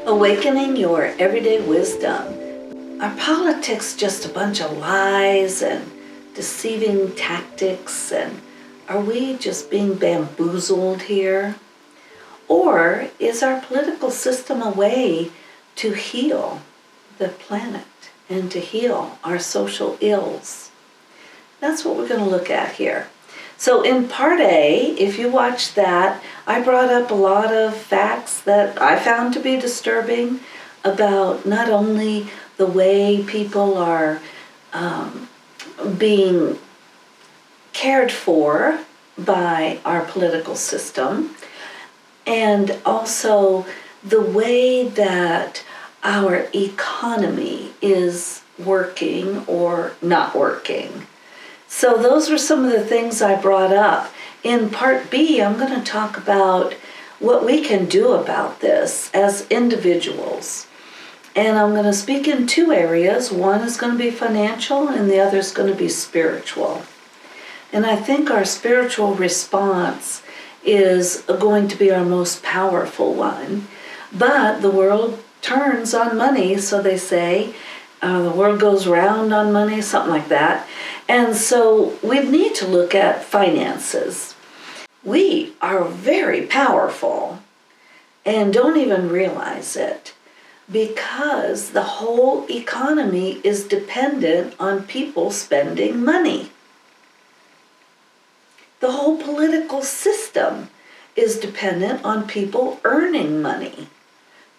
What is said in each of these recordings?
Awakening your everyday wisdom. Are politics just a bunch of lies and deceiving tactics, and are we just being bamboozled here? Or is our political system a way to heal the planet and to heal our social ills? That's what we're going to look at here. So in part A, if you watch that, I brought up a lot of facts that I found to be disturbing about not only the way people are being cared for by our political system, and also the way that our economy is working or not working. So those were some of the things I brought up. In part B, I'm going to talk about what we can do about this as individuals. And I'm going to speak in two areas. One is going to be financial and the other is going to be spiritual. And I think our spiritual response is going to be our most powerful one. But the world turns on money, so they say. The world goes round on money, something like that. And so we need to look at finances. We are very powerful and don't even realize it because the whole economy is dependent on people spending money. The whole political system is dependent on people earning money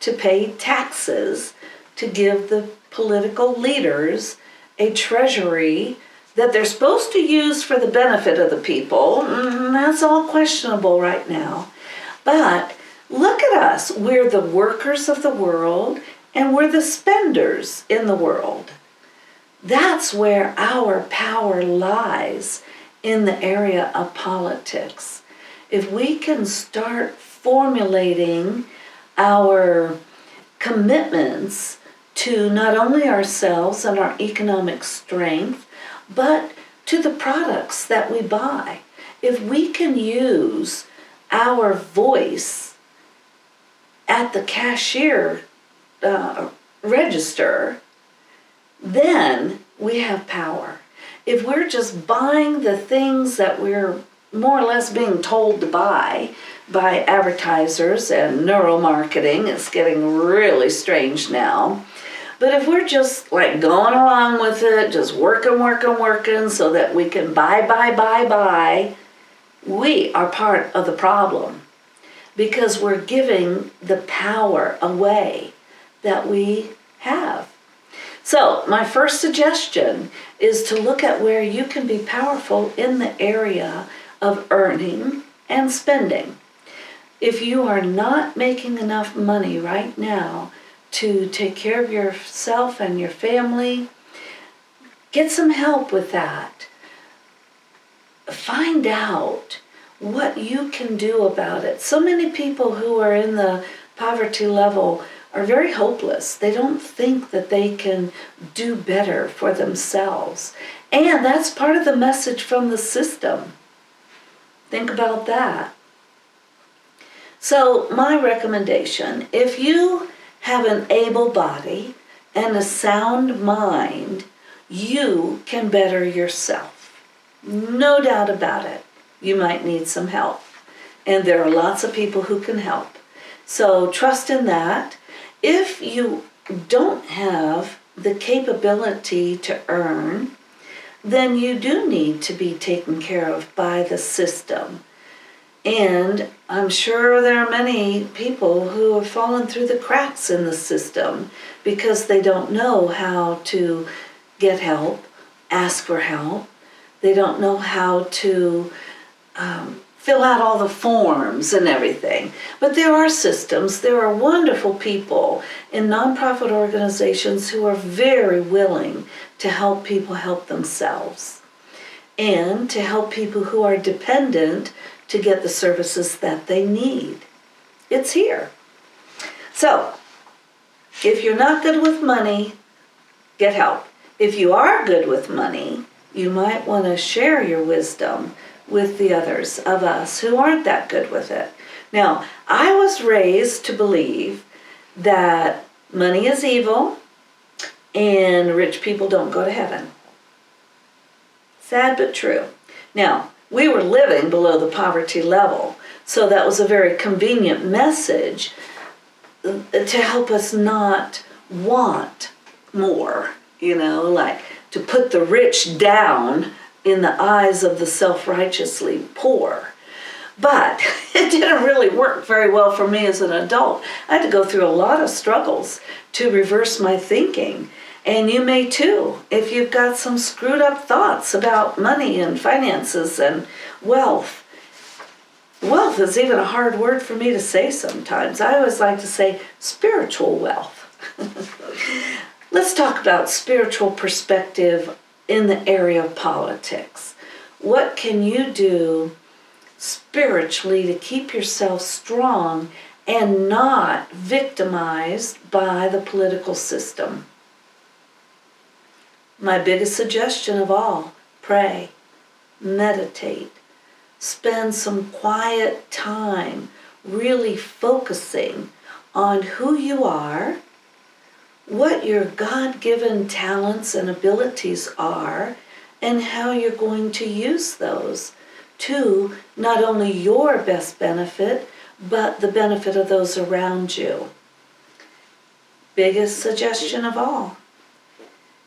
to pay taxes, to give the political leaders a treasury that they're supposed to use for the benefit of the people. That's all questionable right now. But look at us. We're the workers of the world and we're the spenders in the world. That's where our power lies in the area of politics. If we can start formulating our commitments to not only ourselves and our economic strength, but to the products that we buy. If we can use our voice at the cashier register, then we have power. If we're just buying the things that we're more or less being told to buy by advertisers and neuromarketing, it's getting really strange now. But if we're just like going along with it, just working so that we can buy, we are part of the problem because we're giving the power away that we have. So my first suggestion is to look at where you can be powerful in the area of earning and spending. If you are not making enough money right now to take care of yourself and your family, get some help with that. Find out what you can do about it. So many people who are in the poverty level are very hopeless. They don't think that they can do better for themselves. And that's part of the message from the system. Think about that. So my recommendation, if you have an able body and a sound mind, you can better yourself. No doubt about it. You might need some help. And there are lots of people who can help. So trust in that. If you don't have the capability to earn, then you do need to be taken care of by the system. And I'm sure there are many people who have fallen through the cracks in the system because they don't know how to get help, ask for help. They don't know how to fill out all the forms and everything. But there are systems, there are wonderful people in nonprofit organizations who are very willing to help people help themselves and to help people who are dependent to get the services that they need. It's here. So, if you're not good with money, get help. If you are good with money, you might want to share your wisdom with the others of us who aren't that good with it. Now, I was raised to believe that money is evil and rich people don't go to heaven. Sad but true. Now, we were living below the poverty level, so that was a very convenient message to help us not want more, like to put the rich down in the eyes of the self-righteously poor. But it didn't really work very well for me as an adult. I had to go through a lot of struggles to reverse my thinking. And you may too, if you've got some screwed up thoughts about money and finances and wealth. Wealth is even a hard word for me to say sometimes. I always like to say spiritual wealth. Let's talk about spiritual perspective in the area of politics. What can you do spiritually to keep yourself strong and not victimized by the political system? My biggest suggestion of all, pray, meditate, spend some quiet time really focusing on who you are, what your God-given talents and abilities are, and how you're going to use those to not only your best benefit, but the benefit of those around you. Biggest suggestion of all.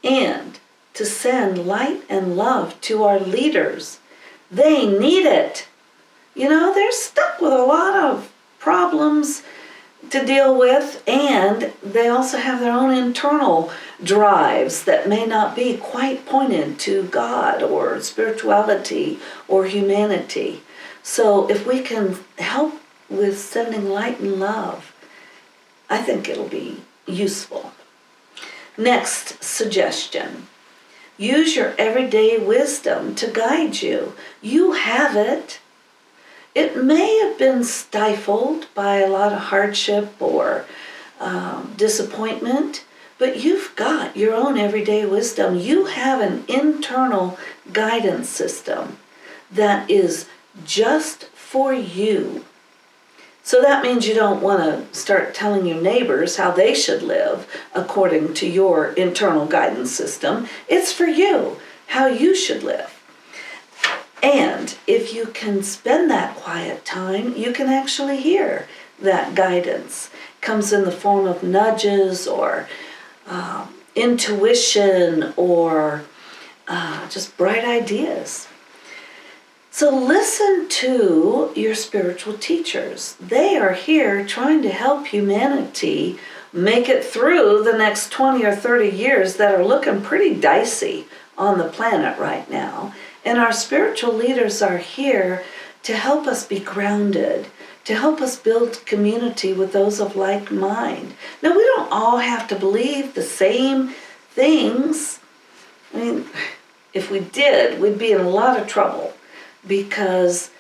And to send light and love to our leaders. They need it. They're stuck with a lot of problems to deal with, and they also have their own internal drives that may not be quite pointed to God or spirituality or humanity. So if we can help with sending light and love, I think it'll be useful. Next suggestion. Use your everyday wisdom to guide you. You have it. It may have been stifled by a lot of hardship or disappointment, but you've got your own everyday wisdom. You have an internal guidance system that is just for you. So that means you don't want to start telling your neighbors how they should live according to your internal guidance system. It's for you, how you should live. And if you can spend that quiet time, you can actually hear that guidance. It comes in the form of nudges or intuition or just bright ideas. So listen to your spiritual teachers. They are here trying to help humanity make it through the next 20 or 30 years that are looking pretty dicey on the planet right now. And our spiritual leaders are here to help us be grounded, to help us build community with those of like mind. Now, we don't all have to believe the same things. I mean, if we did, we'd be in a lot of trouble, because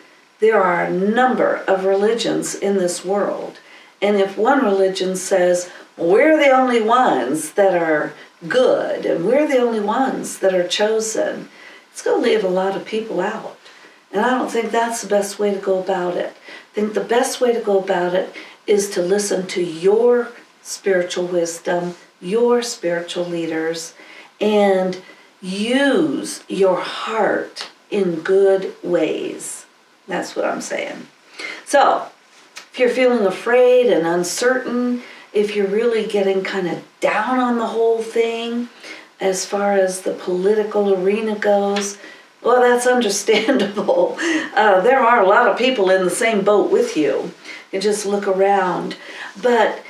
there are a number of religions in this world. And if one religion says, we're the only ones that are good, and we're the only ones that are chosen, it's going to leave a lot of people out. And I don't think that's the best way to go about it. I think the best way to go about it is to listen to your spiritual wisdom, your spiritual leaders, and use your heart in good ways. That's what I'm saying. So, if you're feeling afraid and uncertain, if you're really getting kind of down on the whole thing, as far as the political arena goes, well, that's understandable. There are a lot of people in the same boat with you. You just look around. But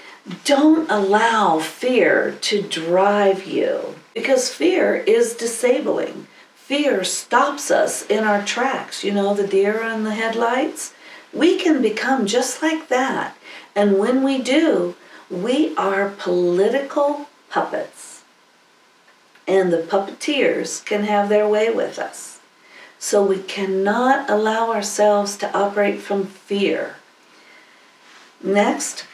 don't allow fear to drive you, because fear is disabling. Fear stops us in our tracks. The deer in the headlights? We can become just like that. And when we do, we are political puppets. And the puppeteers can have their way with us. So we cannot allow ourselves to operate from fear. Next,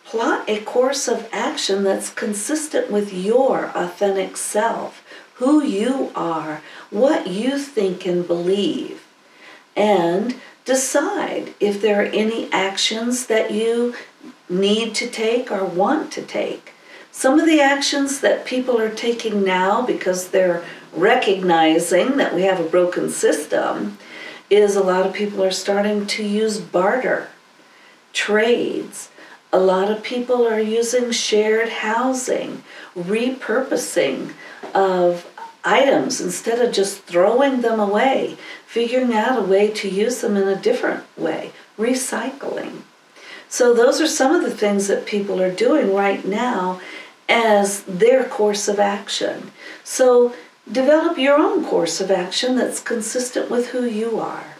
plot a course of action that's consistent with your authentic self, who you are, what you think and believe, and decide if there are any actions that you need to take or want to take. Some of the actions that people are taking now because they're recognizing that we have a broken system is a lot of people are starting to use barter, trades. A lot of people are using shared housing, repurposing of items instead of just throwing them away, figuring out a way to use them in a different way, recycling. So those are some of the things that people are doing right now as their course of action. So develop your own course of action that's consistent with who you are.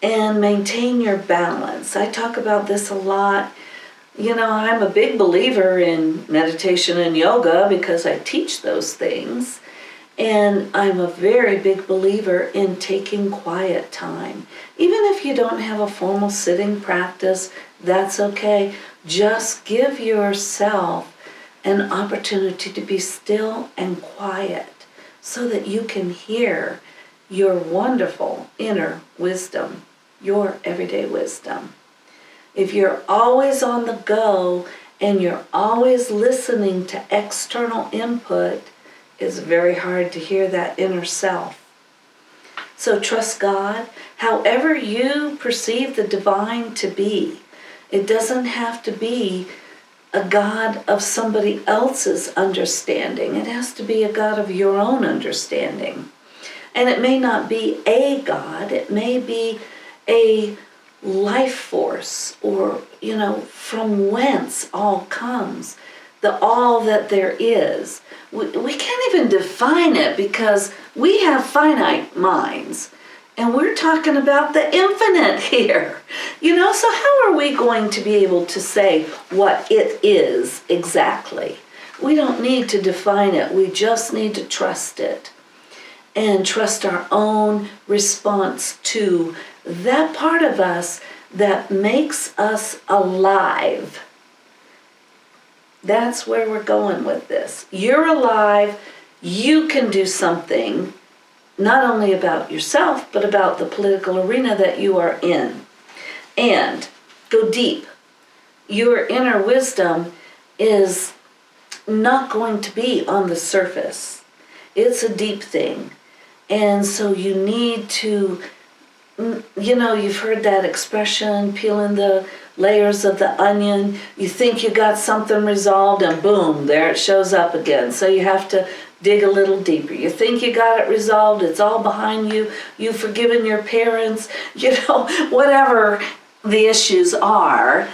And maintain your balance. I talk about this a lot. You know, I'm a big believer in meditation and yoga because I teach those things. And I'm a very big believer in taking quiet time. Even if you don't have a formal sitting practice, that's okay. Just give yourself an opportunity to be still and quiet so that you can hear your wonderful inner wisdom, your everyday wisdom. If you're always on the go and you're always listening to external input, it's very hard to hear that inner self. So trust God, however you perceive the divine to be. It doesn't have to be a God of somebody else's understanding. It has to be a God of your own understanding. And it may not be a God, it may be a life force, or, you know, from whence all comes, the all that there is. We can't even define it because we have finite minds. And we're talking about the infinite here. You know, so how are we going to be able to say what it is exactly? We don't need to define it. We just need to trust it. And trust our own response to that part of us that makes us alive. That's where we're going with this. You're alive. You can do something, not only about yourself, but about the political arena that you are in. And go deep. Your inner wisdom is not going to be on the surface. It's a deep thing. And so you need to, you know, you've heard that expression, peeling the layers of the onion. You think you got something resolved and boom, there it shows up again. So you have to dig a little deeper. You think you got it resolved, it's all behind you, you've forgiven your parents, you know, whatever the issues are,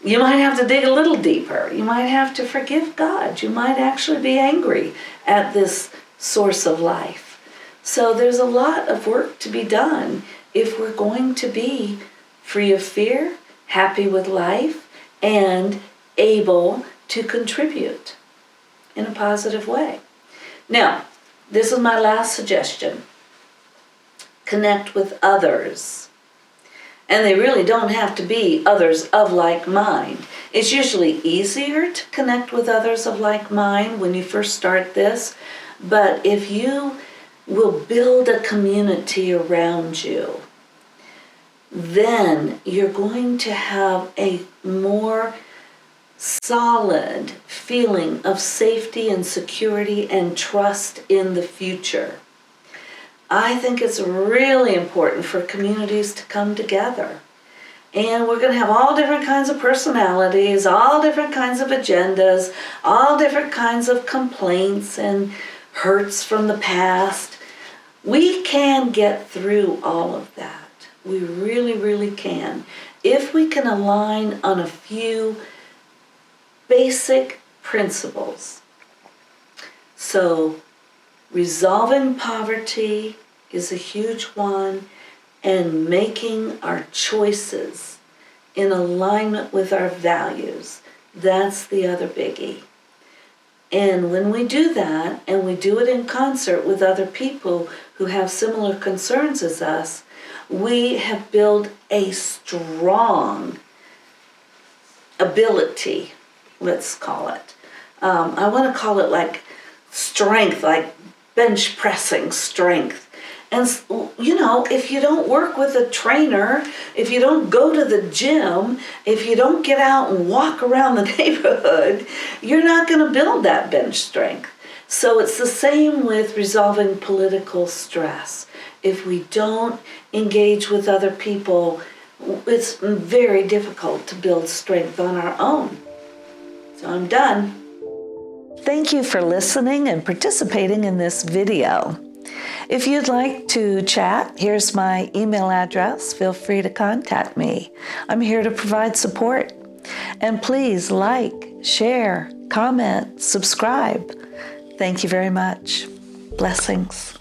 you might have to dig a little deeper. You might have to forgive God. You might actually be angry at this source of life. So there's a lot of work to be done if we're going to be free of fear, happy with life, and able to contribute in a positive way. Now, this is my last suggestion. Connect with others. And they really don't have to be others of like mind. It's usually easier to connect with others of like mind when you first start this. But if you will build a community around you, then you're going to have a more solid feeling of safety and security and trust in the future. I think it's really important for communities to come together. And we're going to have all different kinds of personalities, all different kinds of agendas, all different kinds of complaints and hurts from the past. We can get through all of that. We really, really can. If we can align on a few basic principles. So, resolving poverty is a huge one, and making our choices in alignment with our values. That's the other biggie. And when we do that, and we do it in concert with other people who have similar concerns as us, we have built a strong ability, let's call it. I want to call it like strength, like bench pressing strength. And, if you don't work with a trainer, if you don't go to the gym, if you don't get out and walk around the neighborhood, you're not going to build that bench strength. So it's the same with resolving political stress. If we don't engage with other people, it's very difficult to build strength on our own. So I'm done. Thank you for listening and participating in this video. If you'd like to chat, here's my email address. Feel free to contact me. I'm here to provide support. And please like, share, comment, subscribe. Thank you very much. Blessings.